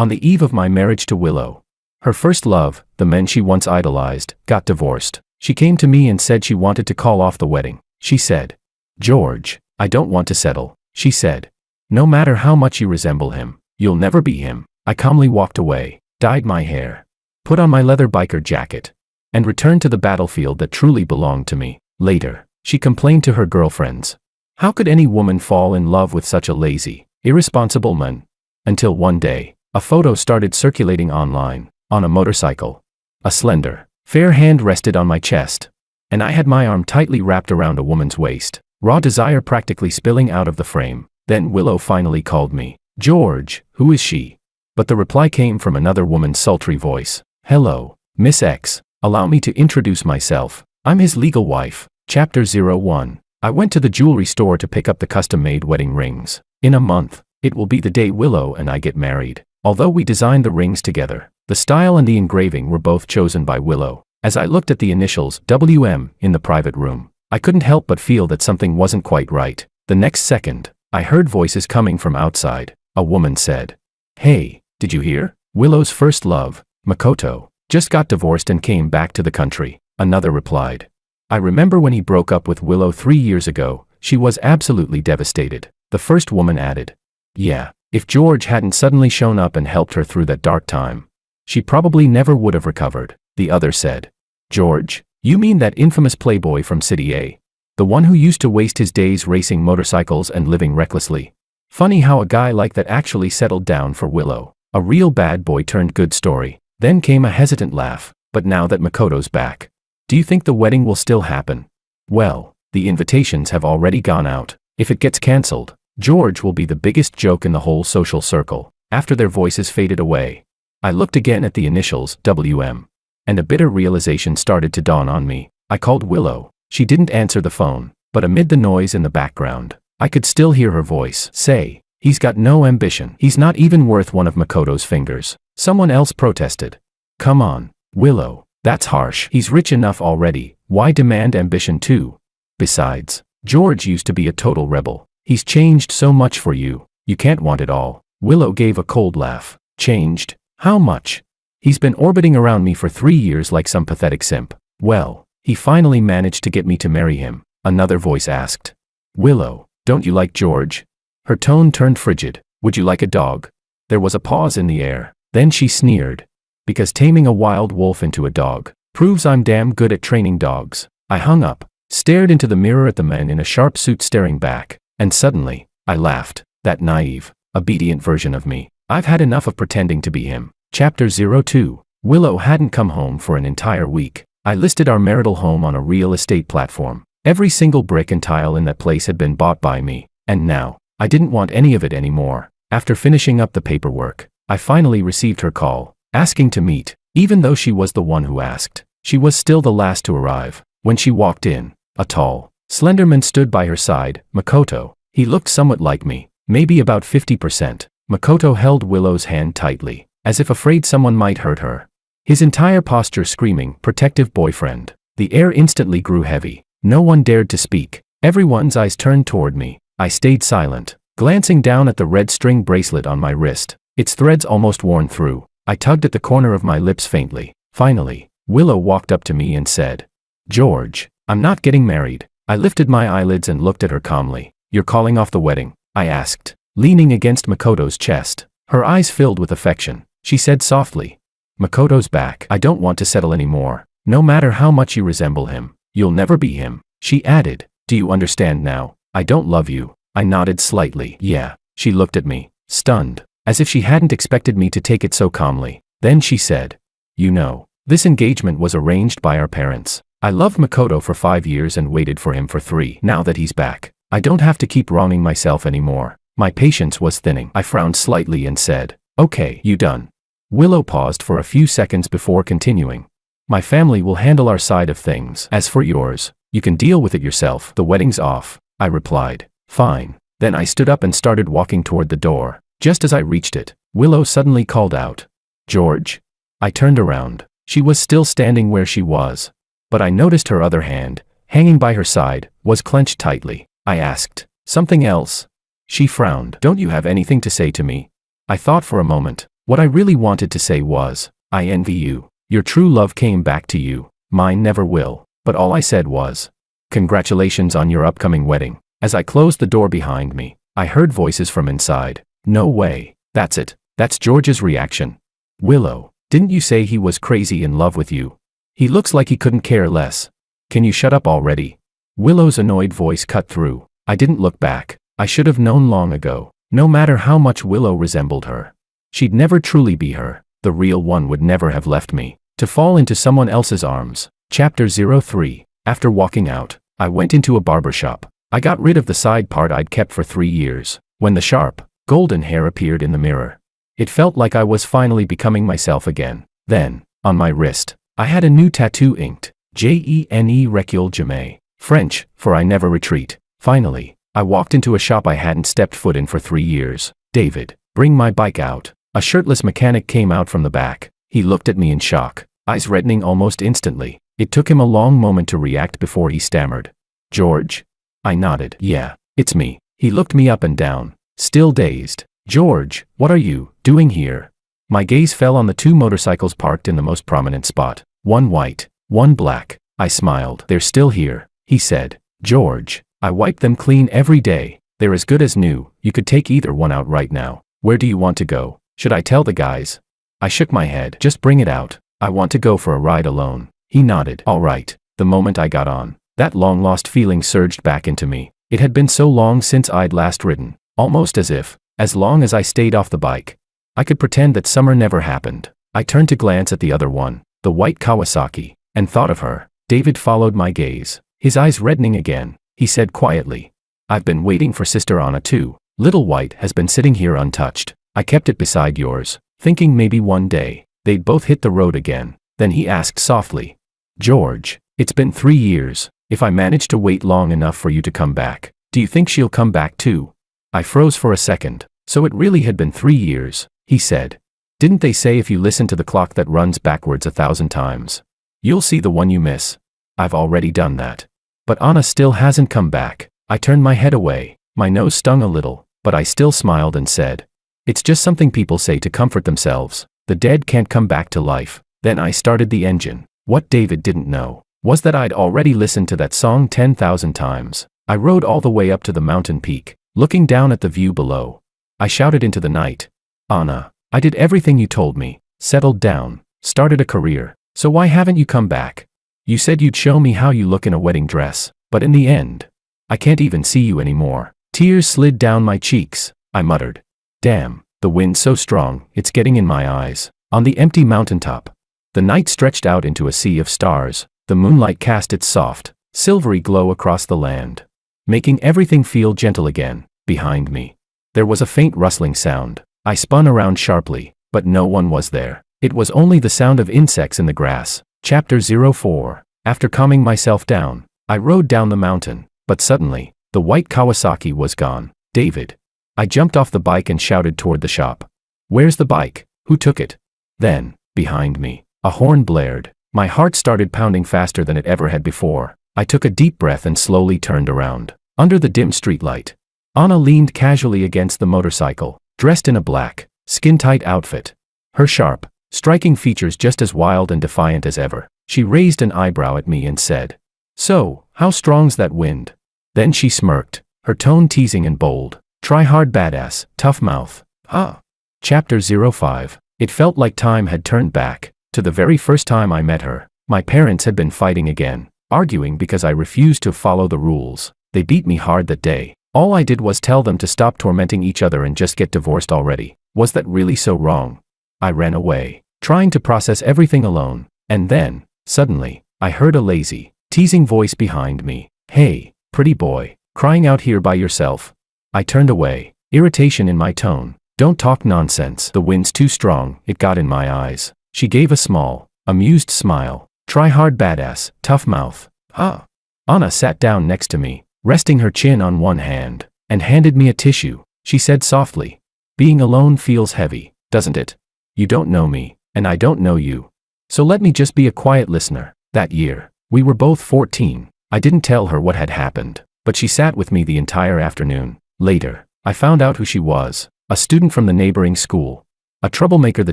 On the eve of my marriage to Willow. Her first love, the man she once idolized, got divorced. She came to me and said she wanted to call off the wedding. She said, "George, I don't want to settle," she said. "No matter how much you resemble him, you'll never be him." I calmly walked away, dyed my hair, put on my leather biker jacket, and returned to the battlefield that truly belonged to me. Later, she complained to her girlfriends. How could any woman fall in love with such a lazy, irresponsible man? Until one day, a photo started circulating online, on a motorcycle. A slender, fair hand rested on my chest, and I had my arm tightly wrapped around a woman's waist, raw desire practically spilling out of the frame. Then Willow finally called me. "George, who is she?" But the reply came from another woman's sultry voice. "Hello, Miss X. Allow me to introduce myself. I'm his legal wife." Chapter 01. I went to the jewelry store to pick up the custom-made wedding rings. In a month, it will be the day Willow and I get married. Although we designed the rings together, the style and the engraving were both chosen by Willow. As I looked at the initials WM in the private room, I couldn't help but feel that something wasn't quite right. The next second, I heard voices coming from outside. A woman said, "Hey, did you hear? Willow's first love, Makoto, just got divorced and came back to the country." Another replied, "I remember when he broke up with Willow 3 years ago, she was absolutely devastated." The first woman added, "Yeah, if George hadn't suddenly shown up and helped her through that dark time, she probably never would have recovered." The other said, "George, you mean that infamous playboy from City A? The one who used to waste his days racing motorcycles and living recklessly? Funny how a guy like that actually settled down for Willow. A real bad boy turned good story." Then came a hesitant laugh. "But now that Makoto's back, do you think the wedding will still happen?" "Well, the invitations have already gone out. If it gets cancelled, George will be the biggest joke in the whole social circle." After their voices faded away, I looked again at the initials WM, and a bitter realization started to dawn on me. I called Willow. She didn't answer the phone, but amid the noise in the background, I could still hear her voice say, "He's got no ambition. He's not even worth one of Makoto's fingers." Someone else protested, "Come on, Willow, that's harsh. He's rich enough already. Why demand ambition too? Besides, George used to be a total rebel. He's changed so much for you. You can't want it all." Willow gave a cold laugh. "Changed? How much? He's been orbiting around me for 3 years like some pathetic simp." "Well, he finally managed to get me to marry him," another voice asked. "Willow, don't you like George?" Her tone turned frigid. "Would you like a dog?" There was a pause in the air. Then she sneered, "Because taming a wild wolf into a dog proves I'm damn good at training dogs." I hung up, stared into the mirror at the man in a sharp suit staring back, and suddenly, I laughed. That naive, obedient version of me. I've had enough of pretending to be him. Chapter 02. Willow hadn't come home for an entire week. I listed our marital home on a real estate platform. Every single brick and tile in that place had been bought by me, and now, I didn't want any of it anymore. After finishing up the paperwork, I finally received her call, asking to meet. Even though she was the one who asked, she was still the last to arrive. When she walked in, a tall, slender man stood by her side. Makoto. He looked somewhat like me, maybe about 50%. Makoto held Willow's hand tightly, as if afraid someone might hurt her. His entire posture screaming, "Protective boyfriend." The air instantly grew heavy. No one dared to speak. Everyone's eyes turned toward me. I stayed silent, glancing down at the red string bracelet on my wrist, its threads almost worn through. I tugged at the corner of my lips faintly. Finally, Willow walked up to me and said, "George, I'm not getting married." I lifted my eyelids and looked at her calmly. "You're calling off the wedding?" I asked, leaning against Makoto's chest. Her eyes filled with affection. She said softly, "Makoto's back. I don't want to settle anymore. No matter how much you resemble him, you'll never be him." She added, "Do you understand now? I don't love you." I nodded slightly. "Yeah." She looked at me, stunned, as if she hadn't expected me to take it so calmly. Then she said, "You know, this engagement was arranged by our parents. I loved Makoto for 5 years and waited for him for 3. Now that he's back, I don't have to keep wronging myself anymore." My patience was thinning. I frowned slightly and said, "Okay, you done?" Willow paused for a few seconds before continuing. "My family will handle our side of things. As for yours, you can deal with it yourself. The wedding's off." I replied, "Fine." Then I stood up and started walking toward the door. Just as I reached it, Willow suddenly called out, "George?" I turned around. She was still standing where she was, but I noticed her other hand, hanging by her side, was clenched tightly. I asked, "Something else?" She frowned. "Don't you have anything to say to me?" I thought for a moment. What I really wanted to say was, I envy you. Your true love came back to you. Mine never will. But all I said was, congratulations on your upcoming wedding. As I closed the door behind me, I heard voices from inside. No way. That's it. That's George's reaction. Willow, didn't you say he was crazy in love with you? He looks like he couldn't care less. Can you shut up already? Willow's annoyed voice cut through. I didn't look back. I should have known long ago. No matter how much Willow resembled her, she'd never truly be her. The real one would never have left me to fall into someone else's arms. Chapter 03. After walking out, I went into a barber shop. I got rid of the side part I'd kept for 3 years. When the sharp, golden hair appeared in the mirror, it felt like I was finally becoming myself again. Then, on my wrist, I had a new tattoo inked, Jene Recul Jamais, French, for I never retreat. Finally, I walked into a shop I hadn't stepped foot in for 3 years. David, bring my bike out. A shirtless mechanic came out from the back. He looked at me in shock, eyes reddening almost instantly. It took him a long moment to react before he stammered. George? I nodded. Yeah, it's me. He looked me up and down, still dazed. George, what are you doing here? My gaze fell on the 2 motorcycles parked in the most prominent spot. One white, one black. I smiled. They're still here, he said. George, I wipe them clean every day. They're as good as new. You could take either one out right now. Where do you want to go? Should I tell the guys? I shook my head. Just bring it out. I want to go for a ride alone. He nodded. All right. The moment I got on, that long-lost feeling surged back into me. It had been so long since I'd last ridden, almost as long as I stayed off the bike, I could pretend that summer never happened. I turned to glance at the other one, the white Kawasaki, and thought of her. David followed my gaze, his eyes reddening again. He said quietly, I've been waiting for Sister Anna too. Little White has been sitting here untouched. I kept it beside yours, thinking maybe one day they'd both hit the road again. Then he asked softly, George, it's been 3 years. If I manage to wait long enough for you to come back, do you think she'll come back too? I froze for a second. So it really had been 3 years, he said. Didn't they say if you listen to the clock that runs backwards 1,000 times, you'll see the one you miss? I've already done that. But Anna still hasn't come back. I turned my head away. My nose stung a little, but I still smiled and said, it's just something people say to comfort themselves. The dead can't come back to life. Then I started the engine. What David didn't know was that I'd already listened to that song 10,000 times. I rode all the way up to the mountain peak, looking down at the view below. I shouted into the night, Anna, I did everything you told me, settled down, started a career, so why haven't you come back? You said you'd show me how you look in a wedding dress, but in the end, I can't even see you anymore. Tears slid down my cheeks. I muttered, damn, the wind's so strong, it's getting in my eyes. On the empty mountaintop, the night stretched out into a sea of stars. The moonlight cast its soft, silvery glow across the land, making everything feel gentle again. Behind me, there was a faint rustling sound. I spun around sharply, but no one was there. It was only the sound of insects in the grass. Chapter 04. After calming myself down, I rode down the mountain, but suddenly, the white Kawasaki was gone. David. I jumped off the bike and shouted toward the shop. Where's the bike? Who took it? Then, behind me, a horn blared. My heart started pounding faster than it ever had before. I took a deep breath and slowly turned around. Under the dim streetlight, Anna leaned casually against the motorcycle, dressed in a black, skin-tight outfit. Her sharp, striking features just as wild and defiant as ever. She raised an eyebrow at me and said, so, how strong's that wind? Then she smirked, her tone teasing and bold. Try hard badass, tough mouth. Ah. Chapter 05. It felt like time had turned back. To the very first time I met her, my parents had been fighting again, arguing because I refused to follow the rules. They beat me hard that day. All I did was tell them to stop tormenting each other and just get divorced already. Was that really so wrong? I ran away, trying to process everything alone, and then, suddenly, I heard a lazy, teasing voice behind me. Hey, pretty boy, crying out here by yourself? I turned away, irritation in my tone. Don't talk nonsense. The wind's too strong, it got in my eyes. She gave a small, amused smile. Try hard badass, tough mouth. Ah. Anna sat down next to me, resting her chin on one hand, and handed me a tissue. She said softly, being alone feels heavy, doesn't it? You don't know me, and I don't know you. So let me just be a quiet listener. That year, we were both 14. I didn't tell her what had happened, but she sat with me the entire afternoon. Later, I found out who she was, a student from the neighboring school. A troublemaker the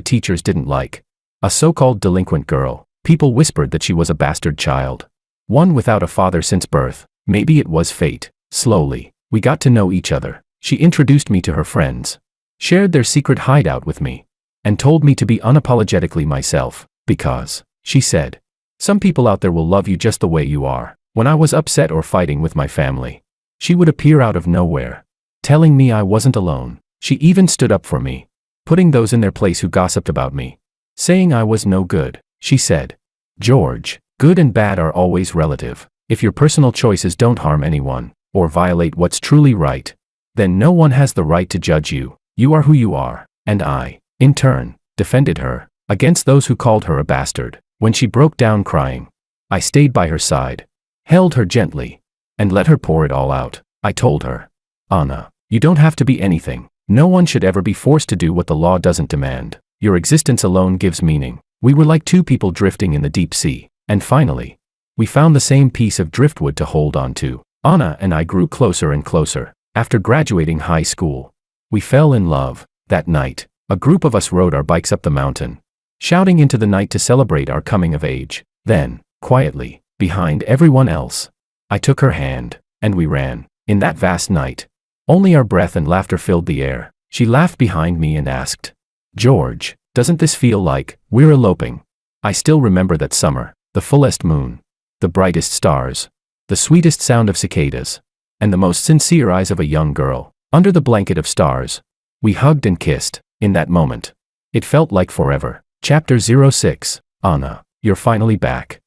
teachers didn't like. A so-called delinquent girl. People whispered that she was a bastard child. One without a father since birth. Maybe it was fate. Slowly, we got to know each other. She introduced me to her friends, shared their secret hideout with me, and told me to be unapologetically myself, because, she said, some people out there will love you just the way you are. When I was upset or fighting with my family, she would appear out of nowhere, telling me I wasn't alone. She even stood up for me, putting those in their place who gossiped about me, saying I was no good. She said, "George, good and bad are always relative. If your personal choices don't harm anyone, or violate what's truly right, then no one has the right to judge you. You are who you are." And I, in turn, defended her against those who called her a bastard. When she broke down crying, I stayed by her side, held her gently, and let her pour it all out. I told her, "Anna, you don't have to be anything. No one should ever be forced to do what the law doesn't demand. Your existence alone gives meaning." We were like two people drifting in the deep sea, and finally, we found the same piece of driftwood to hold on to. Anna and I grew closer and closer. After graduating high school, we fell in love. That night, a group of us rode our bikes up the mountain, shouting into the night to celebrate our coming of age. Then, quietly, behind everyone else, I took her hand, and we ran. In that vast night, only our breath and laughter filled the air. She laughed behind me and asked, "George, doesn't this feel like we're eloping?" I still remember that summer, the fullest moon, the brightest stars, the sweetest sound of cicadas, and the most sincere eyes of a young girl. Under the blanket of stars, we hugged and kissed. In that moment, it felt like forever. Chapter 06. Anna, you're finally back.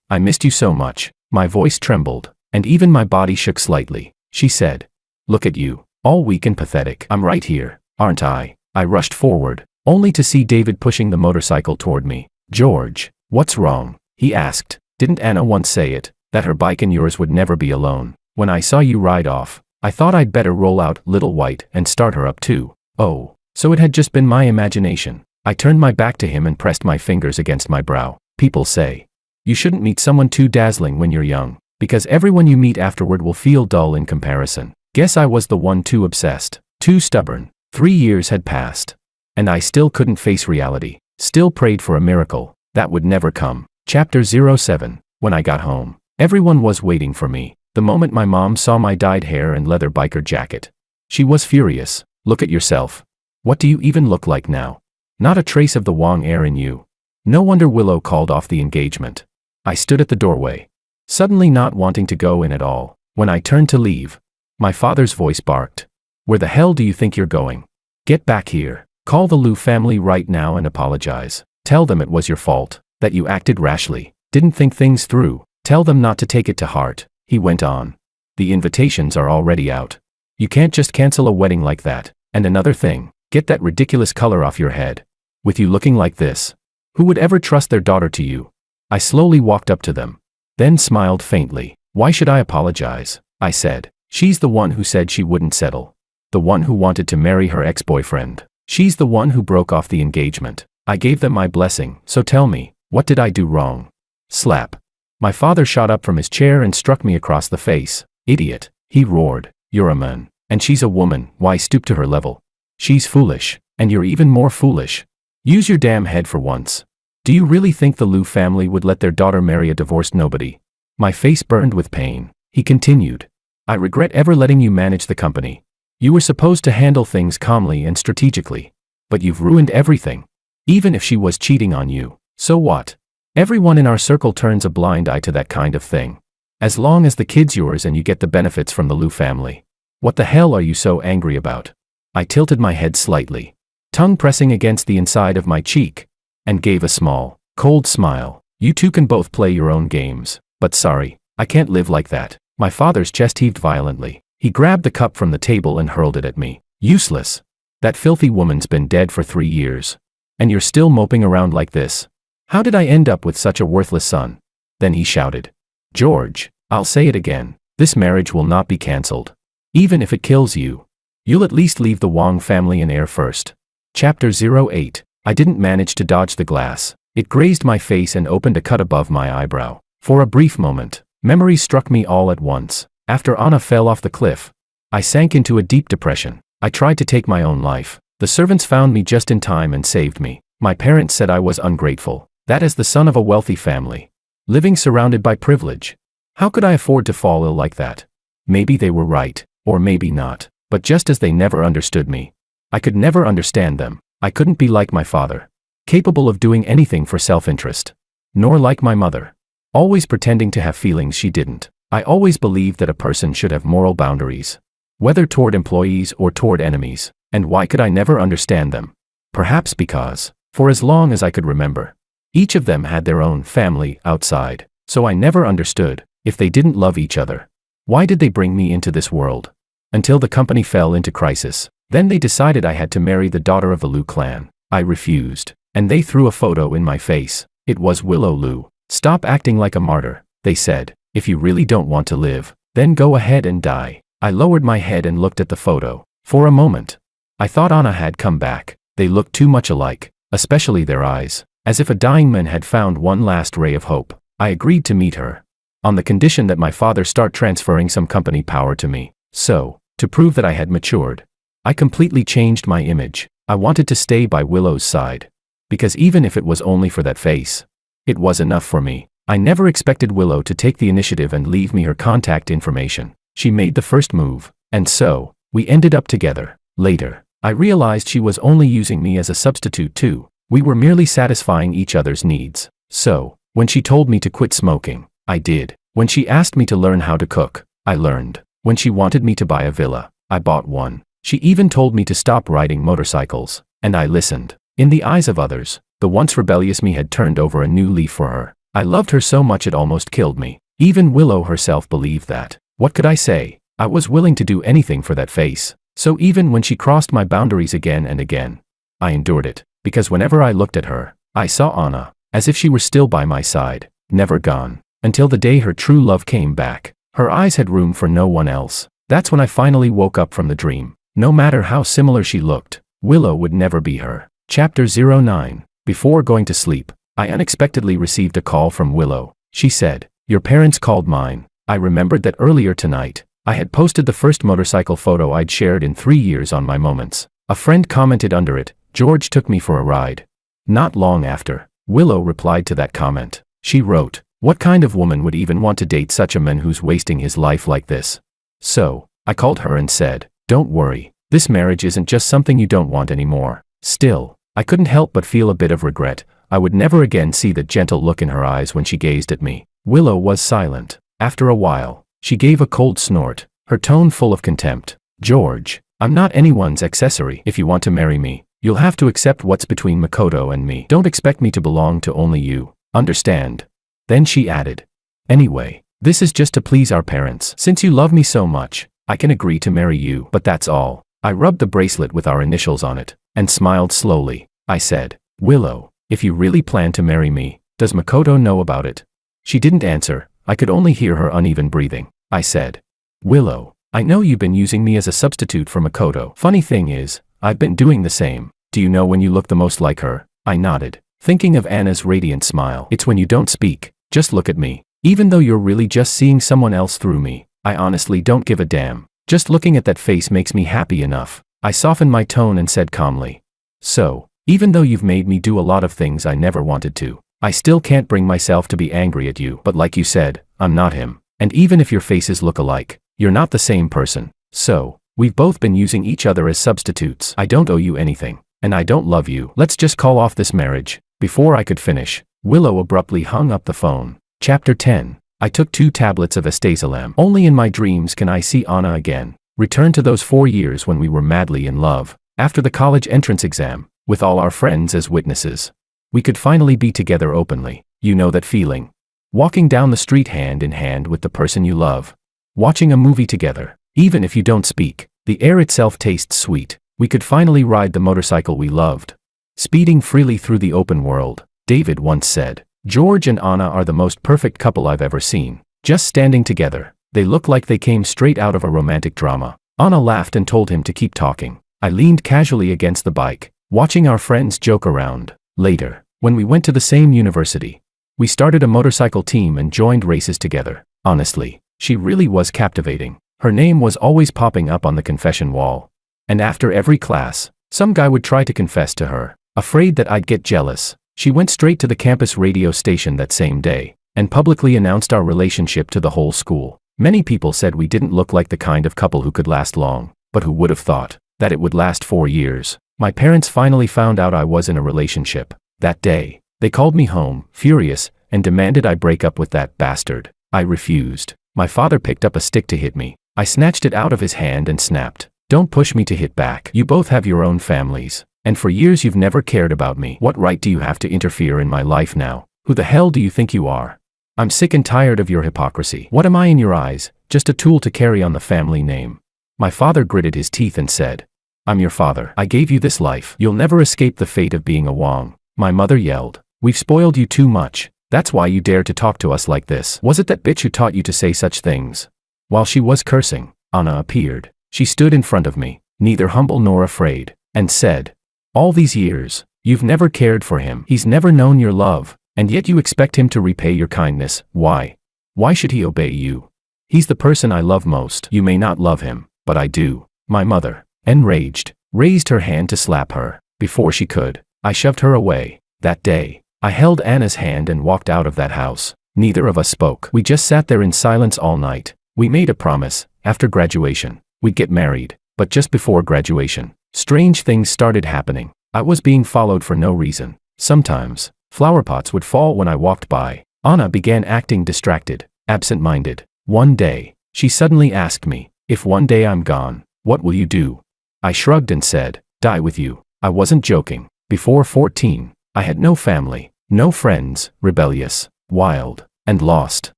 I missed you so much. My voice trembled, and even my body shook slightly. She said, "Look at you, all weak and pathetic." "I'm right here, aren't I?" I rushed forward, only to see David pushing the motorcycle toward me. "George, what's wrong?" he asked. "Didn't Anna once say it, that her bike and yours would never be alone? When I saw you ride off, I thought I'd better roll out Little White and start her up too." "Oh, so it had just been my imagination." I turned my back to him and pressed my fingers against my brow. "People say, you shouldn't meet someone too dazzling when you're young, because everyone you meet afterward will feel dull in comparison." Guess I was the one too obsessed, too stubborn. 3 years had passed, and I still couldn't face reality. Still prayed for a miracle that would never come. Chapter 07. When I got home, everyone was waiting for me. The moment my mom saw my dyed hair and leather biker jacket, she was furious. "Look at yourself. What do you even look like now? Not a trace of the Wong air in you." No wonder Willow called off the engagement. I stood at the doorway, suddenly not wanting to go in at all. When I turned to leave, my father's voice barked, "Where the hell do you think you're going? Get back here. Call the Liu family right now and apologize. Tell them it was your fault, that you acted rashly, didn't think things through. Tell them not to take it to heart." He went on, "The invitations are already out. You can't just cancel a wedding like that. And another thing, get that ridiculous color off your head. With you looking like this, who would ever trust their daughter to you?" I slowly walked up to them, then smiled faintly. "Why should I apologize?" I said. "She's the one who said she wouldn't settle. The one who wanted to marry her ex-boyfriend. She's the one who broke off the engagement. I gave them my blessing, so tell me, what did I do wrong?" Slap. My father shot up from his chair and struck me across the face. "Idiot," he roared. "You're a man, and she's a woman. Why stoop to her level? She's foolish, and you're even more foolish. Use your damn head for once. Do you really think the Liu family would let their daughter marry a divorced nobody?" My face burned with pain. He continued, "I regret ever letting you manage the company. You were supposed to handle things calmly and strategically. But you've ruined everything. Even if she was cheating on you, so what? Everyone in our circle turns a blind eye to that kind of thing. As long as the kid's yours and you get the benefits from the Liu family. What the hell are you so angry about?" I tilted my head slightly, tongue pressing against the inside of my cheek, and gave a small, cold smile. "You two can both play your own games, but sorry, I can't live like that." My father's chest heaved violently. He grabbed the cup from the table and hurled it at me. "Useless. That filthy woman's been dead for 3 years. And you're still moping around like this. How did I end up with such a worthless son?" Then he shouted, "George, I'll say it again. This marriage will not be cancelled. Even if it kills you, you'll at least leave the Wong family an heir first." Chapter 08. I didn't manage to dodge the glass. It grazed my face and opened a cut above my eyebrow. For a brief moment, memories struck me all at once. After Anna fell off the cliff, I sank into a deep depression. I tried to take my own life. The servants found me just in time and saved me. My parents said I was ungrateful. That as the son of a wealthy family, living surrounded by privilege, how could I afford to fall ill like that? Maybe they were right, or maybe not. But just as they never understood me, I could never understand them. I couldn't be like my father, capable of doing anything for self-interest. Nor like my mother, always pretending to have feelings she didn't. I always believed that a person should have moral boundaries, whether toward employees or toward enemies. And why could I never understand them? Perhaps because, for as long as I could remember, each of them had their own family outside. So I never understood, if they didn't love each other, why did they bring me into this world? Until the company fell into crisis. Then they decided I had to marry the daughter of the Liu clan. I refused, and they threw a photo in my face. It was Willow Liu. Stop acting like a martyr, they said. If you really don't want to live, then go ahead and die. I lowered my head and looked at the photo. For a moment, I thought Anna had come back. They looked too much alike, especially their eyes, as if a dying man had found one last ray of hope. I agreed to meet her, on the condition that my father start transferring some company power to me. So, to prove that I had matured, I completely changed my image. I wanted to stay by Willow's side, because even if it was only for that face, it was enough for me. I never expected Willow to take the initiative and leave me her contact information. She made the first move, and so, we ended up together. Later, I realized she was only using me as a substitute too. We were merely satisfying each other's needs. So, when she told me to quit smoking, I did. When she asked me to learn how to cook, I learned. When she wanted me to buy a villa, I bought one. She even told me to stop riding motorcycles, and I listened. In the eyes of others, the once rebellious me had turned over a new leaf for her. I loved her so much it almost killed me. Even Willow herself believed that. What could I say? I was willing to do anything for that face. So even when she crossed my boundaries again and again, I endured it, because whenever I looked at her, I saw Anna, as if she were still by my side, never gone. Until the day her true love came back. Her eyes had room for no one else. That's when I finally woke up from the dream. No matter how similar she looked, Willow would never be her. Chapter 09. Before going to sleep, I unexpectedly received a call from Willow. She said, "Your parents called mine." I remembered that earlier tonight, I had posted the first motorcycle photo I'd shared in 3 years on my moments. A friend commented under it, "George took me for a ride." Not long after, Willow replied to that comment. She wrote, "What kind of woman would even want to date such a man who's wasting his life like this?" So, I called her and said, "Don't worry, this marriage isn't just something you don't want anymore." Still, I couldn't help but feel a bit of regret. I would never again see the gentle look in her eyes when she gazed at me. Willow was silent. After a while, she gave a cold snort, her tone full of contempt. "George, I'm not anyone's accessory. If you want to marry me, you'll have to accept what's between Makoto and me. Don't expect me to belong to only you. Understand?" Then she added, "Anyway, this is just to please our parents. Since you love me so much, I can agree to marry you, but that's all." I rubbed the bracelet with our initials on it, and smiled slowly. I said, "Willow, if you really plan to marry me, does Makoto know about it?" She didn't answer. I could only hear her uneven breathing. I said, "Willow, I know you've been using me as a substitute for Makoto. Funny thing is, I've been doing the same. Do you know when you look the most like her?" I nodded, thinking of Anna's radiant smile. "It's when you don't speak. Just look at me. Even though you're really just seeing someone else through me, I honestly don't give a damn. Just looking at that face makes me happy enough." I softened my tone and said calmly, "So, even though you've made me do a lot of things I never wanted to, I still can't bring myself to be angry at you. But like you said, I'm not him. And even if your faces look alike, you're not the same person. So, we've both been using each other as substitutes. I don't owe you anything, and I don't love you. Let's just call off this marriage." Before I could finish, Willow abruptly hung up the phone. Chapter 10. I took 2 tablets of Astaxylem. Only in my dreams can I see Anna again. Return to those 4 years when we were madly in love. After the college entrance exam, with all our friends as witnesses, we could finally be together openly. You know that feeling. Walking down the street hand in hand with the person you love. Watching a movie together. Even if you don't speak, the air itself tastes sweet. We could finally ride the motorcycle we loved. Speeding freely through the open world. David once said, "George and Anna are the most perfect couple I've ever seen. Just standing together, they look like they came straight out of a romantic drama." Anna laughed and told him to keep talking. I leaned casually against the bike, watching our friends joke around. Later, when we went to the same university, we started a motorcycle team and joined races together. Honestly, she really was captivating. Her name was always popping up on the confession wall. And after every class, Some guy would try to confess to her, afraid that I'd get jealous. She went straight to the campus radio station that same day, and publicly announced our relationship to the whole school. Many people said we didn't look like the kind of couple who could last long, but who would have thought that it would last 4 years. My parents finally found out I was in a relationship. That day, they called me home, furious, and demanded I break up with that bastard. I refused. My father picked up a stick to hit me. I snatched it out of his hand and snapped, "Don't push me to hit back. You both have your own families. And for years you've never cared about me. What right do you have to interfere in my life now? Who the hell do you think you are? I'm sick and tired of your hypocrisy. What am I in your eyes? Just a tool to carry on the family name." My father gritted his teeth and said, "I'm your father. I gave you this life. You'll never escape the fate of being a Wong." My mother yelled, "We've spoiled you too much. That's why you dare to talk to us like this. Was it that bitch who taught you to say such things?" While she was cursing, Anna appeared. She stood in front of me, neither humble nor afraid, and said, "All these years, you've never cared for him. He's never known your love, and yet you expect him to repay your kindness. Why? Why should he obey you? He's the person I love most. You may not love him, but I do." My mother, enraged, raised her hand to slap her. Before she could, I shoved her away. That day, I held Anna's hand and walked out of that house. Neither of us spoke. We just sat there in silence all night. We made a promise, after graduation, we'd get married. But just before graduation, strange things started happening. I was being followed for no reason. Sometimes, flower pots would fall when I walked by. Anna began acting distracted, absent-minded. One day, she suddenly asked me, "If one day I'm gone, what will you do?" I shrugged and said, "Die with you." I wasn't joking. Before 14, I had no family, no friends, rebellious, wild, and lost.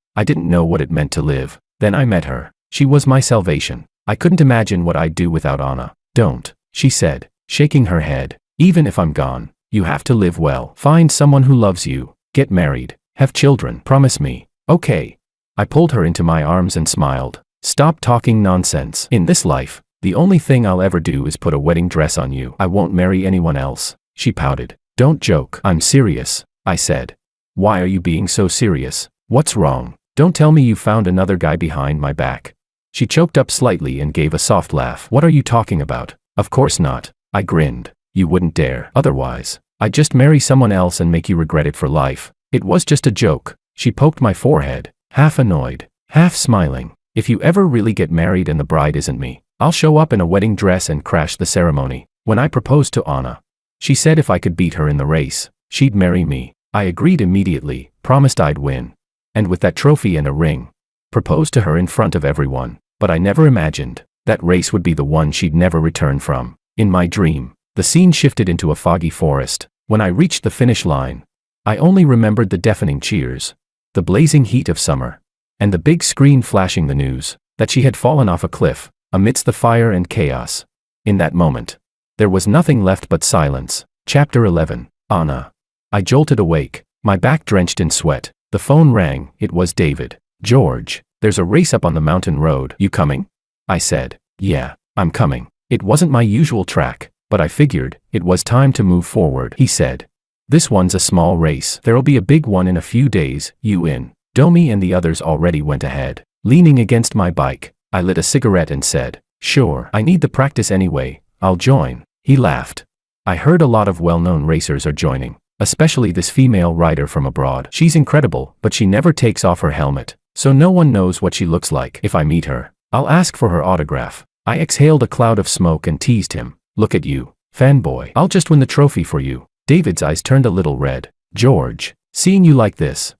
I didn't know what it meant to live. Then I met her. She was my salvation. I couldn't imagine what I'd do without Anna. "Don't," she said, shaking her head. "Even if I'm gone, you have to live well. Find someone who loves you, get married, have children. Promise me." "Okay." I pulled her into my arms and smiled. "Stop talking nonsense. In this life, the only thing I'll ever do is put a wedding dress on you. I won't marry anyone else." She pouted. "Don't joke." "I'm serious," I said. "Why are you being so serious? What's wrong? Don't tell me you found another guy behind my back." She choked up slightly and gave a soft laugh. "What are you talking about?" "Of course not." I grinned. "You wouldn't dare. Otherwise, I'd just marry someone else and make you regret it for life. It was just a joke." She poked my forehead, half annoyed, half smiling. "If you ever really get married and the bride isn't me, I'll show up in a wedding dress and crash the ceremony." When I proposed to Anna, she said if I could beat her in the race, she'd marry me. I agreed immediately, promised I'd win. And with that trophy and a ring, proposed to her in front of everyone. But I never imagined that race would be the one she'd never return from. In my dream, the scene shifted into a foggy forest. When I reached the finish line, I only remembered the deafening cheers, the blazing heat of summer, and the big screen flashing the news that she had fallen off a cliff, amidst the fire and chaos. In that moment, there was nothing left but silence. Chapter 11. Anna. I jolted awake, my back drenched in sweat. The phone rang. It was David. "George, there's a race up on the mountain road. You coming?" I said, "Yeah, I'm coming." It wasn't my usual track, but I figured it was time to move forward. He said, "This one's a small race. There'll be a big one in a few days. You in?" Domi and the others already went ahead. Leaning against my bike, I lit a cigarette and said, "Sure, I need the practice anyway. I'll join." He laughed. "I heard a lot of well-known racers are joining, especially this female rider from abroad. She's incredible, but she never takes off her helmet, so no one knows what she looks like. If I meet her, I'll ask for her autograph." I exhaled a cloud of smoke and teased him, "Look at you, fanboy. I'll just win the trophy for you." David's eyes turned a little red. "George, seeing you like this,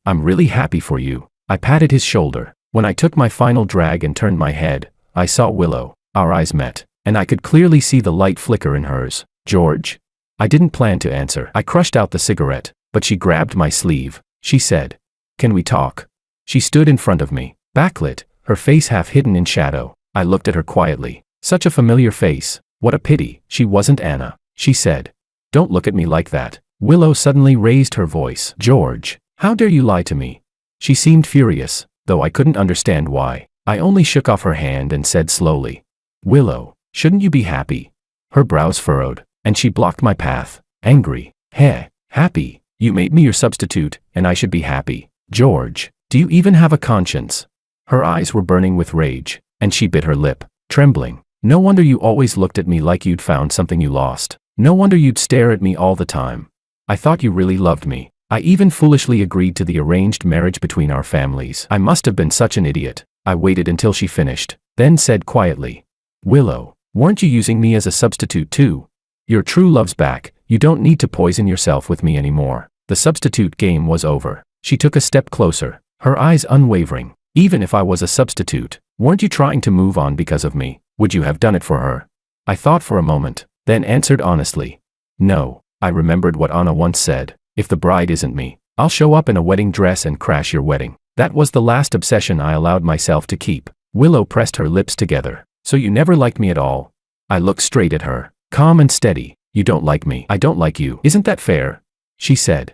I'm really happy for you." I patted his shoulder. When I took my final drag and turned my head, I saw Willow. Our eyes met, and I could clearly see the light flicker in hers. "George?" I didn't plan to answer. I crushed out the cigarette, but she grabbed my sleeve. She said, "Can we talk?" She stood in front of me, backlit, her face half hidden in shadow. I looked at her quietly. Such a familiar face. What a pity she wasn't Anna. She said, "Don't look at me like that." Willow suddenly raised her voice. "George, how dare you lie to me?" She seemed furious, though I couldn't understand why. I only shook off her hand and said slowly, "Willow, shouldn't you be happy?" Her brows furrowed, and she blocked my path. Angry. "Heh, happy? You made me your substitute, and I should be happy. George, do you even have a conscience?" Her eyes were burning with rage, and she bit her lip, trembling. No wonder you always looked at me like you'd found something you lost. No wonder you'd stare at me all the time. I thought you really loved me. I even foolishly agreed to the arranged marriage between our families. I must have been such an idiot. I waited until she finished, then said quietly, Willow, weren't you using me as a substitute too? Your true love's back. You don't need to poison yourself with me anymore. The substitute game was over. She took a step closer, her eyes unwavering. Even if I was a substitute, weren't you trying to move on because of me? Would you have done it for her? I thought for a moment, then answered honestly. No. I remembered what Anna once said. If the bride isn't me, I'll show up in a wedding dress and crash your wedding. That was the last obsession I allowed myself to keep. Willow pressed her lips together. So you never liked me at all? I looked straight at her, calm and steady. You don't like me. I don't like you. Isn't that fair? She said.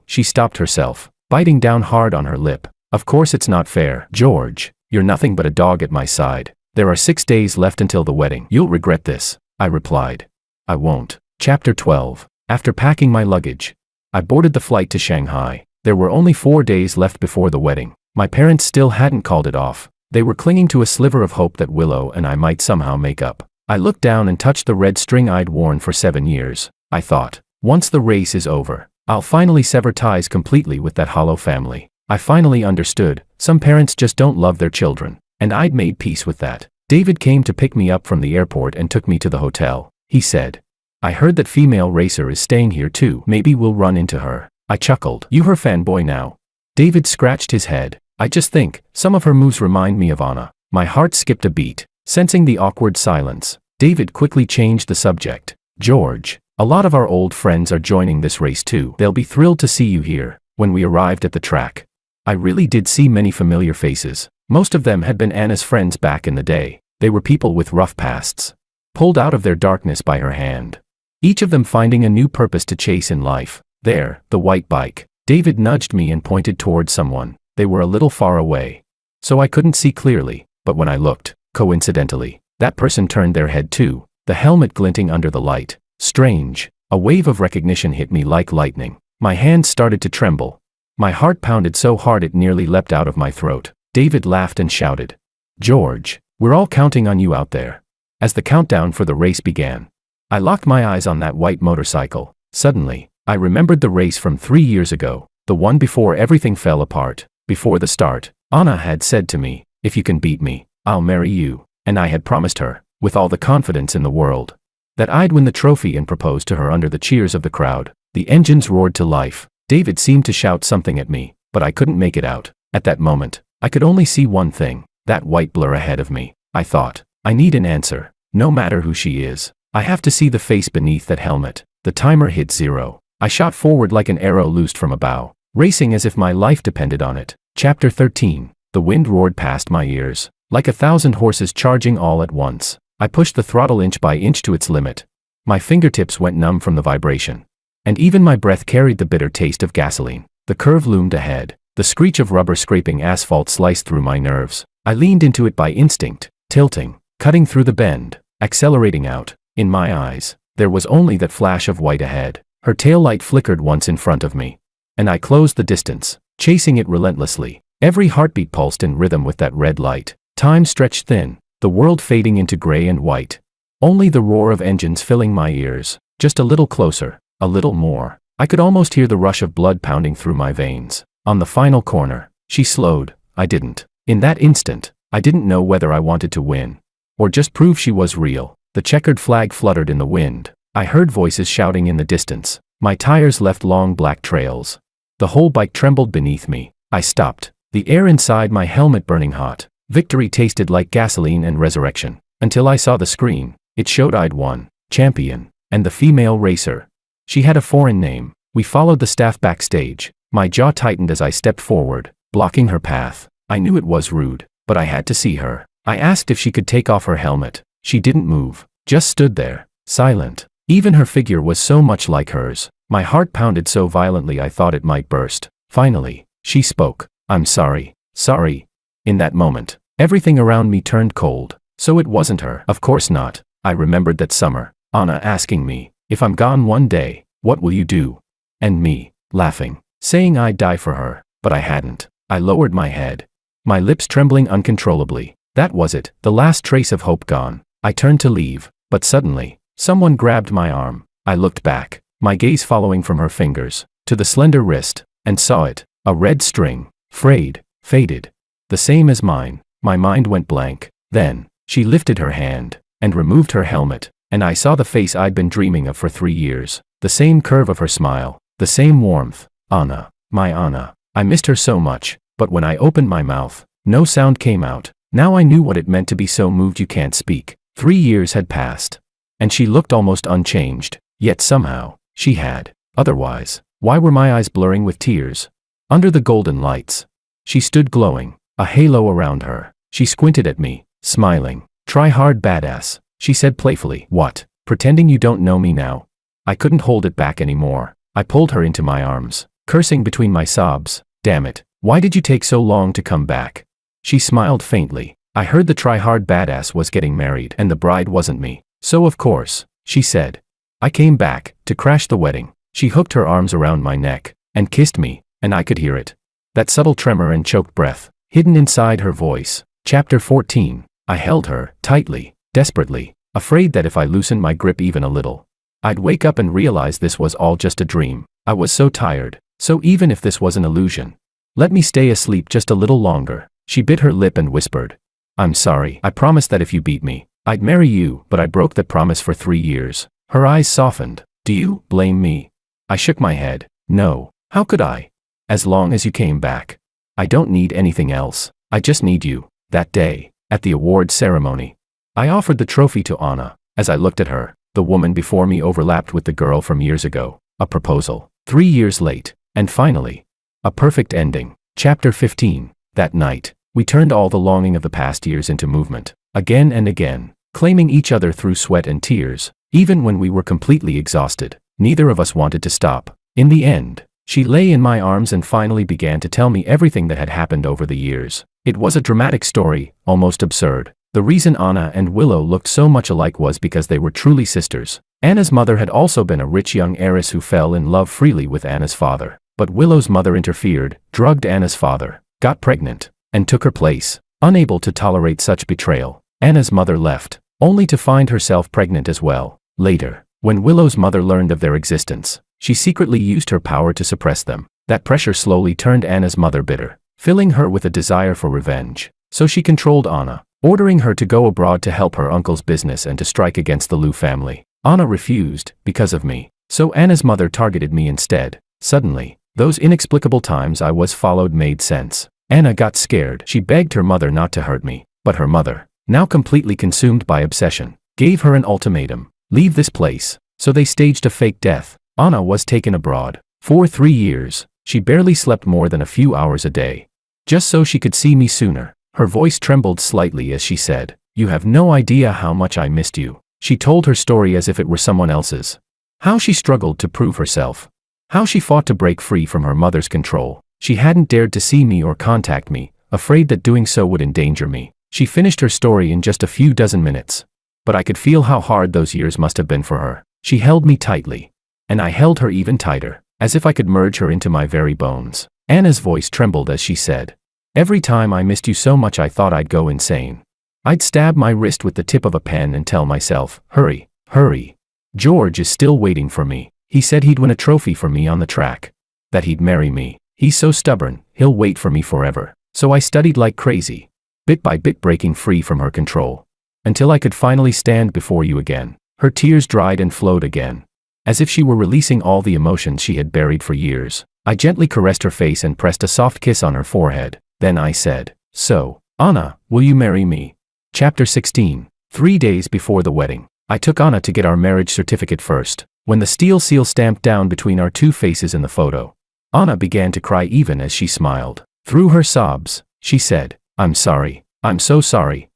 She stopped herself, biting down hard on her lip. Of course it's not fair. George, you're nothing but a dog at my side. There are 6 days left until the wedding. You'll regret this, I replied. I won't. Chapter 12. After packing my luggage, I boarded the flight to Shanghai. There were only 4 days left before the wedding. My parents still hadn't called it off. They were clinging to a sliver of hope that Willow and I might somehow make up. I looked down and touched the red string I'd worn for 7 years. I thought, once the race is over, I'll finally sever ties completely with that hollow family. I finally understood, some parents just don't love their children, and I'd made peace with that. David came to pick me up from the airport and took me to the hotel. He said, I heard that female racer is staying here too. Maybe we'll run into her. I chuckled. You her fanboy now? David scratched his head. I just think, some of her moves remind me of Anna. My heart skipped a beat. Sensing the awkward silence, David quickly changed the subject. George, a lot of our old friends are joining this race too. They'll be thrilled to see you here. When we arrived at the track, I really did see many familiar faces. Most of them had been Anna's friends back in the day. They were people with rough pasts, pulled out of their darkness by her hand. Each of them finding a new purpose to chase in life. There, the white bike. David nudged me and pointed towards someone. They were a little far away, so I couldn't see clearly, but when I looked, coincidentally, that person turned their head too, the helmet glinting under the light. Strange. A wave of recognition hit me like lightning. My hands started to tremble. My heart pounded so hard it nearly leapt out of my throat. David laughed and shouted, George, we're all counting on you out there. As the countdown for the race began, I locked my eyes on that white motorcycle. Suddenly, I remembered the race from 3 years ago, the one before everything fell apart. Before the start, Anna had said to me, if you can beat me, I'll marry you. And I had promised her, with all the confidence in the world, that I'd win the trophy and propose to her under the cheers of the crowd. The engines roared to life. David seemed to shout something at me, but I couldn't make it out. At that moment, I could only see one thing, that white blur ahead of me. I thought, I need an answer, no matter who she is. I have to see the face beneath that helmet. The timer hit 0. I shot forward like an arrow loosed from a bow, racing as if my life depended on it. Chapter 13. The wind roared past my ears, like 1,000 horses charging all at once. I pushed the throttle inch by inch to its limit. My fingertips went numb from the vibration, and even my breath carried the bitter taste of gasoline. The curve loomed ahead. The screech of rubber scraping asphalt sliced through my nerves. I leaned into it by instinct, tilting, cutting through the bend, accelerating out. In my eyes, there was only that flash of white ahead. Her taillight flickered once in front of me, and I closed the distance, chasing it relentlessly. Every heartbeat pulsed in rhythm with that red light. Time stretched thin, the world fading into gray and white. Only the roar of engines filling my ears. Just a little closer, a little more. I could almost hear the rush of blood pounding through my veins. On the final corner, she slowed. I didn't. In that instant, I didn't know whether I wanted to win, or just prove she was real. The checkered flag fluttered in the wind. I heard voices shouting in the distance. My tires left long black trails. The whole bike trembled beneath me. I stopped, the air inside my helmet burning hot. Victory tasted like gasoline and resurrection. Until I saw the screen. It showed I'd won. Champion. And the female racer. She had a foreign name. We followed the staff backstage. My jaw tightened as I stepped forward, blocking her path. I knew it was rude, but I had to see her. I asked if she could take off her helmet. She didn't move, just stood there, silent. Even her figure was so much like hers. My heart pounded so violently I thought it might burst. Finally, she spoke. I'm sorry. Sorry. In that moment, everything around me turned cold. So it wasn't her. Of course not. I remembered that summer, Anna asking me, if I'm gone one day, what will you do? And me, laughing, saying I'd die for her, but I hadn't. I lowered my head, my lips trembling uncontrollably. That was it, the last trace of hope gone. I turned to leave, but suddenly, someone grabbed my arm. I looked back, my gaze following from her fingers to the slender wrist, and saw it, a red string, frayed, faded. The same as mine. My mind went blank. Then, she lifted her hand and removed her helmet, and I saw the face I'd been dreaming of for 3 years, the same curve of her smile, the same warmth. Anna, my Anna. I missed her so much, but when I opened my mouth, no sound came out. Now I knew what it meant to be so moved you can't speak. 3 years had passed, and she looked almost unchanged, yet somehow, she had. Otherwise, why were my eyes blurring with tears? Under the golden lights, she stood glowing, a halo around her. She squinted at me, smiling. "Try hard, badass," she said playfully. "What? Pretending you don't know me now?" I couldn't hold it back anymore. I pulled her into my arms, cursing between my sobs. "Damn it, why did you take so long to come back?" She smiled faintly. "I heard the try-hard badass was getting married and the bride wasn't me. So of course," she said. "I came back to crash the wedding." She hooked her arms around my neck and kissed me, and I could hear it. That subtle tremor and choked breath, hidden inside her voice. Chapter 14. I held her, tightly, desperately, afraid that if I loosened my grip even a little, I'd wake up and realize this was all just a dream. I was so tired, so even if this was an illusion, let me stay asleep just a little longer. She bit her lip and whispered, "I'm sorry. I promised that if you beat me, I'd marry you, but I broke that promise for 3 years. Her eyes softened. "Do you blame me?" I shook my head. "No. How could I? As long as you came back. I don't need anything else. I just need you." That day, at the awards ceremony, I offered the trophy to Anna. As I looked at her, the woman before me overlapped with the girl from years ago. A proposal, 3 years late, and finally, a perfect ending. Chapter 15. That night, we turned all the longing of the past years into movement, again and again, claiming each other through sweat and tears. Even when we were completely exhausted, neither of us wanted to stop. In the end, she lay in my arms and finally began to tell me everything that had happened over the years. It was a dramatic story, almost absurd. The reason Anna and Willow looked so much alike was because they were truly sisters. Anna's mother had also been a rich young heiress who fell in love freely with Anna's father. But Willow's mother interfered, drugged Anna's father, got pregnant, and took her place. Unable to tolerate such betrayal, Anna's mother left, only to find herself pregnant as well. Later, when Willow's mother learned of their existence, she secretly used her power to suppress them. That pressure slowly turned Anna's mother bitter, filling her with a desire for revenge. So she controlled Anna, ordering her to go abroad to help her uncle's business and to strike against the Liu family. Anna refused, because of me. So Anna's mother targeted me instead. Suddenly, those inexplicable times I was followed made sense. Anna got scared. She begged her mother not to hurt me. But her mother, now completely consumed by obsession, gave her an ultimatum. Leave this place. So they staged a fake death. Anna was taken abroad. For 3 years, she barely slept more than a few hours a day, just so she could see me sooner. Her voice trembled slightly as she said, "You have no idea how much I missed you." She told her story as if it were someone else's. How she struggled to prove herself. How she fought to break free from her mother's control. She hadn't dared to see me or contact me, afraid that doing so would endanger me. She finished her story in just a few dozen minutes. But I could feel how hard those years must have been for her. She held me tightly, and I held her even tighter, as if I could merge her into my very bones. Anna's voice trembled as she said, "Every time I missed you so much I thought I'd go insane. I'd stab my wrist with the tip of a pen and tell myself, hurry, hurry. George is still waiting for me. He said he'd win a trophy for me on the track. That he'd marry me. He's so stubborn, he'll wait for me forever." So I studied like crazy, bit by bit breaking free from her control, until I could finally stand before you again. Her tears dried and flowed again, as if she were releasing all the emotions she had buried for years. I gently caressed her face and pressed a soft kiss on her forehead. Then I said, "So, Anna, will you marry me?" Chapter 16. 3 days before the wedding, I took Anna to get our marriage certificate first. When the steel seal stamped down between our two faces in the photo, Anna began to cry even as she smiled. Through her sobs, she said, "I'm sorry. I'm so sorry.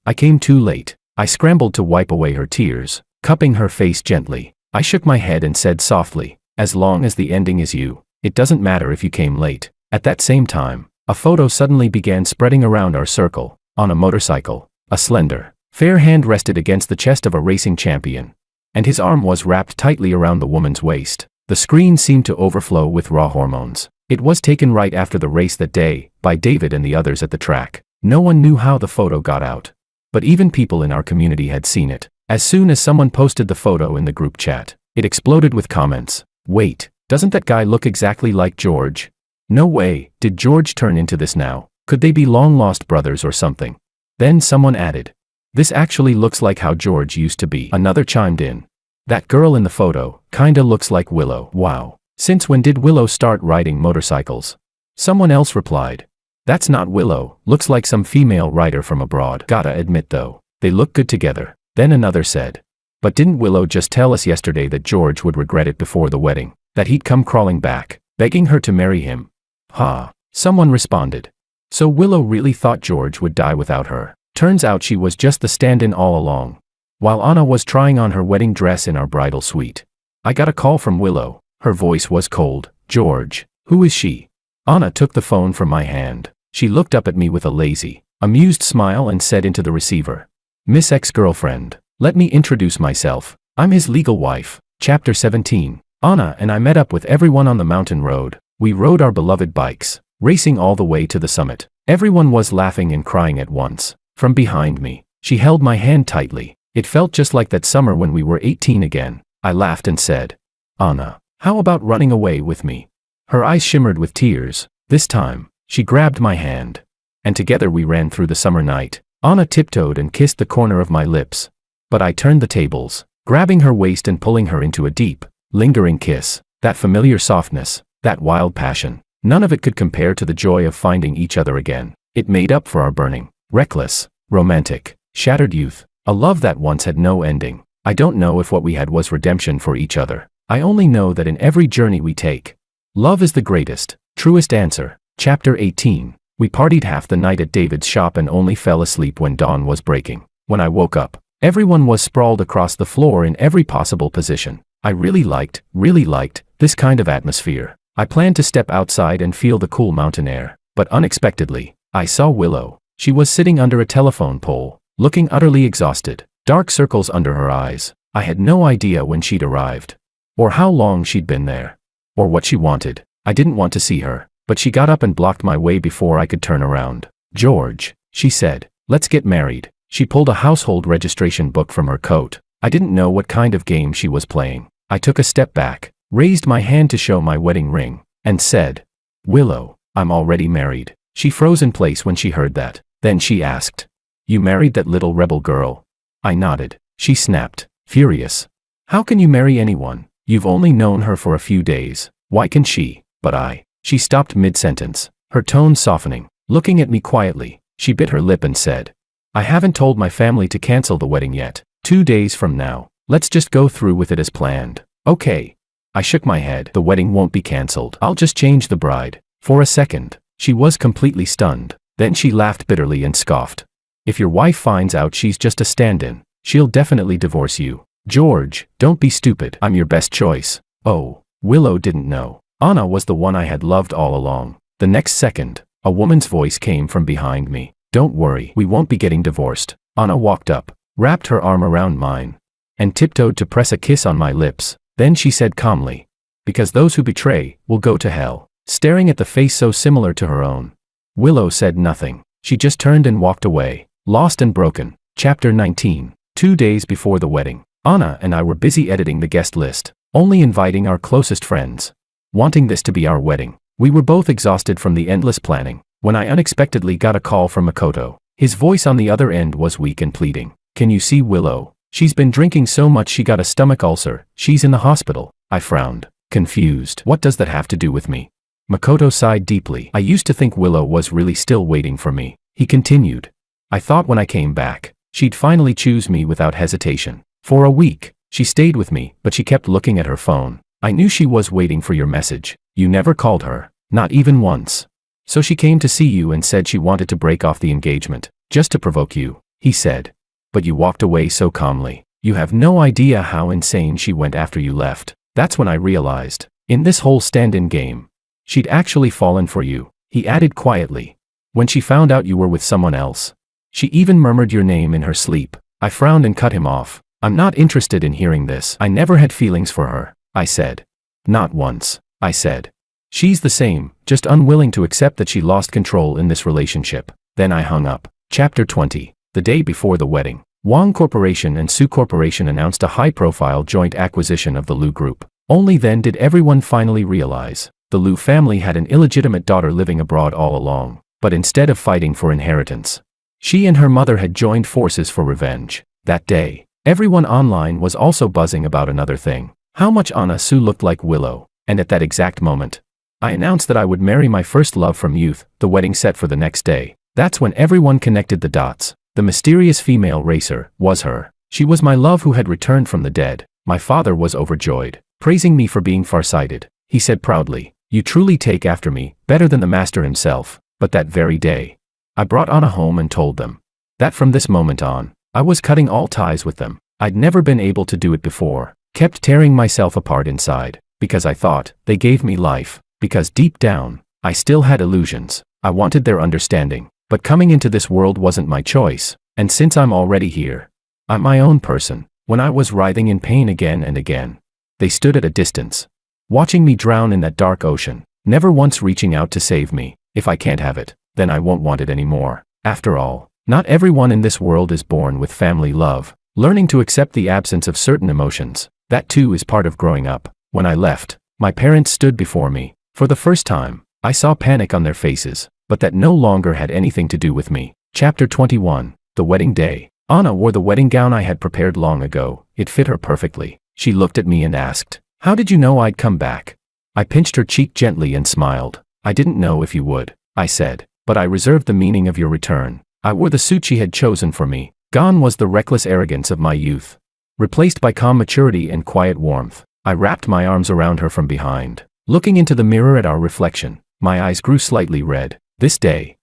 I came too late." I scrambled to wipe away her tears, cupping her face gently. I shook my head and said softly, "As long as the ending is you, it doesn't matter if you came late." At that same time, a photo suddenly began spreading around our circle. On a motorcycle, a slender, fair hand rested against the chest of a racing champion, and his arm was wrapped tightly around the woman's waist. The screen seemed to overflow with raw hormones. It was taken right after the race that day, by David and the others at the track. No one knew how the photo got out. But even people in our community had seen it. As soon as someone posted the photo in the group chat, it exploded with comments. Wait, doesn't that guy look exactly like George? No way, did George turn into this now? Could they be long-lost brothers or something? Then someone added, this actually looks like how George used to be. Another chimed in, that girl in the photo kinda looks like Willow. Wow, since when did Willow start riding motorcycles? Someone else replied, that's not Willow, looks like some female writer from abroad. Gotta admit though, they look good together. Then another said, but didn't Willow just tell us yesterday that George would regret it before the wedding, that he'd come crawling back, begging her to marry him? Ha, someone responded. So Willow really thought George would die without her. Turns out she was just the stand-in all along. While Anna was trying on her wedding dress in our bridal suite, I got a call from Willow. Her voice was cold. George, who is she? Anna took the phone from my hand. She looked up at me with a lazy, amused smile and said into the receiver, Miss Ex-Girlfriend, let me introduce myself. I'm his legal wife. Chapter 17. Anna and I met up with everyone on the mountain road. We rode our beloved bikes, racing all the way to the summit. Everyone was laughing and crying at once. From behind me, she held my hand tightly. It felt just like that summer when we were 18 again. I laughed and said, Anna, how about running away with me? Her eyes shimmered with tears. This time, she grabbed my hand. And together we ran through the summer night. Anna tiptoed and kissed the corner of my lips. But I turned the tables, grabbing her waist and pulling her into a deep, lingering kiss. That familiar softness, that wild passion, none of it could compare to the joy of finding each other again. It made up for our burning, reckless, romantic, shattered youth, a love that once had no ending. I don't know if what we had was redemption for each other. I only know that in every journey we take, love is the greatest, truest answer. Chapter 18. We partied half the night at David's shop and only fell asleep when dawn was breaking. When I woke up, everyone was sprawled across the floor in every possible position. I really liked this kind of atmosphere. I planned to step outside and feel the cool mountain air, but unexpectedly, I saw Willow. She was sitting under a telephone pole, looking utterly exhausted, dark circles under her eyes. I had no idea when she'd arrived, or how long she'd been there, or what she wanted. I didn't want to see her, but she got up and blocked my way before I could turn around. George, she said, let's get married. She pulled a household registration book from her coat. I didn't know what kind of game she was playing. I took a step back, raised my hand to show my wedding ring, and said, Willow, I'm already married. She froze in place when she heard that. Then she asked, you married that little rebel girl? I nodded. She snapped, furious. How can you marry anyone? You've only known her for a few days. Why can she? But I. She stopped mid-sentence, her tone softening. Looking at me quietly, she bit her lip and said, I haven't told my family to cancel the wedding yet. 2 days from now, let's just go through with it as planned. Okay. I shook my head. The wedding won't be canceled. I'll just change the bride. For a second, she was completely stunned. Then she laughed bitterly and scoffed. If your wife finds out she's just a stand-in, she'll definitely divorce you. George, don't be stupid. I'm your best choice. Oh, Willow didn't know. Anna was the one I had loved all along. The next second, a woman's voice came from behind me. Don't worry, we won't be getting divorced. Anna walked up, wrapped her arm around mine, and tiptoed to press a kiss on my lips. Then she said calmly, because those who betray will go to hell. Staring at the face so similar to her own, Willow said nothing. She just turned and walked away, lost and broken. Chapter 19. 2 days before the wedding, Anna and I were busy editing the guest list, only inviting our closest friends, wanting this to be our wedding. We were both exhausted from the endless planning, when I unexpectedly got a call from Makoto. His voice on the other end was weak and pleading. Can you see Willow? She's been drinking so much she got a stomach ulcer. She's in the hospital. I frowned, confused. What does that have to do with me? Makoto sighed deeply. I used to think Willow was really still waiting for me. He continued. I thought when I came back, she'd finally choose me without hesitation. For a week, she stayed with me, but she kept looking at her phone. I knew she was waiting for your message. You never called her, not even once. So she came to see you and said she wanted to break off the engagement, just to provoke you, he said. But you walked away so calmly. You have no idea how insane she went after you left. That's when I realized, in this whole stand-in game, she'd actually fallen for you, he added quietly. When she found out you were with someone else, she even murmured your name in her sleep. I frowned and cut him off. I'm not interested in hearing this. I never had feelings for her, I said. Not once, I said. She's the same, just unwilling to accept that she lost control in this relationship. Then I hung up. Chapter 20. The day before the wedding, Wang Corporation and Su Corporation announced a high-profile joint acquisition of the Liu Group. Only then did everyone finally realize the Liu family had an illegitimate daughter living abroad all along, but instead of fighting for inheritance, she and her mother had joined forces for revenge. That day, everyone online was also buzzing about another thing: how much Anna Su looked like Willow. And at that exact moment, I announced that I would marry my first love from youth, the wedding set for the next day. That's when everyone connected the dots. The mysterious female racer was her. She was my love who had returned from the dead. My father was overjoyed, praising me for being farsighted. He said proudly, "You truly take after me, better than the master himself." But that very day, I brought Anna home and told them that from this moment on, I was cutting all ties with them. I'd never been able to do it before. Kept tearing myself apart inside, because I thought they gave me life, because deep down, I still had illusions. I wanted their understanding, but coming into this world wasn't my choice, and since I'm already here, I'm my own person. When I was writhing in pain again and again, they stood at a distance, watching me drown in that dark ocean, never once reaching out to save me. If I can't have it, then I won't want it anymore. After all, not everyone in this world is born with family love. Learning to accept the absence of certain emotions, that too is part of growing up. When I left, my parents stood before me. For the first time, I saw panic on their faces, but that no longer had anything to do with me. Chapter 21. The wedding day. Anna wore the wedding gown I had prepared long ago. It fit her perfectly. She looked at me and asked, "How did you know I'd come back?" I pinched her cheek gently and smiled. "I didn't know if you would," I said, "but I reserved the meaning of your return." I wore the suit she had chosen for me. Gone was the reckless arrogance of my youth, replaced by calm maturity and quiet warmth. I wrapped my arms around her from behind. Looking into the mirror at our reflection, my eyes grew slightly red. This day,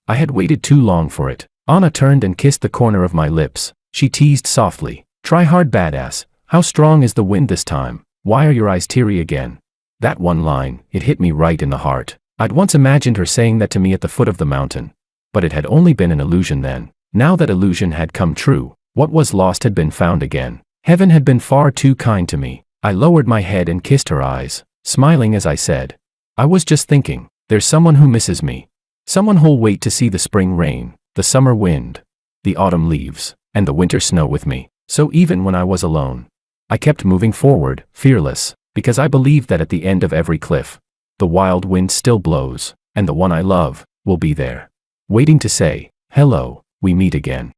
I had waited too long for it. Anna turned and kissed the corner of my lips. She teased softly, "Try hard, badass. How strong is the wind this time? Why are your eyes teary again?" That one line, it hit me right in the heart. I'd once imagined her saying that to me at the foot of the mountain, but it had only been an illusion then. Now that illusion had come true. What was lost had been found again. Heaven had been far too kind to me. I lowered my head and kissed her eyes, smiling as I said, "I was just thinking, there's someone who misses me. Someone who'll wait to see the spring rain, the summer wind, the autumn leaves, and the winter snow with me." So even when I was alone, I kept moving forward, fearless, because I believed that at the end of every cliff, the wild wind still blows, and the one I love will be there, waiting to say, "Hello, we meet again."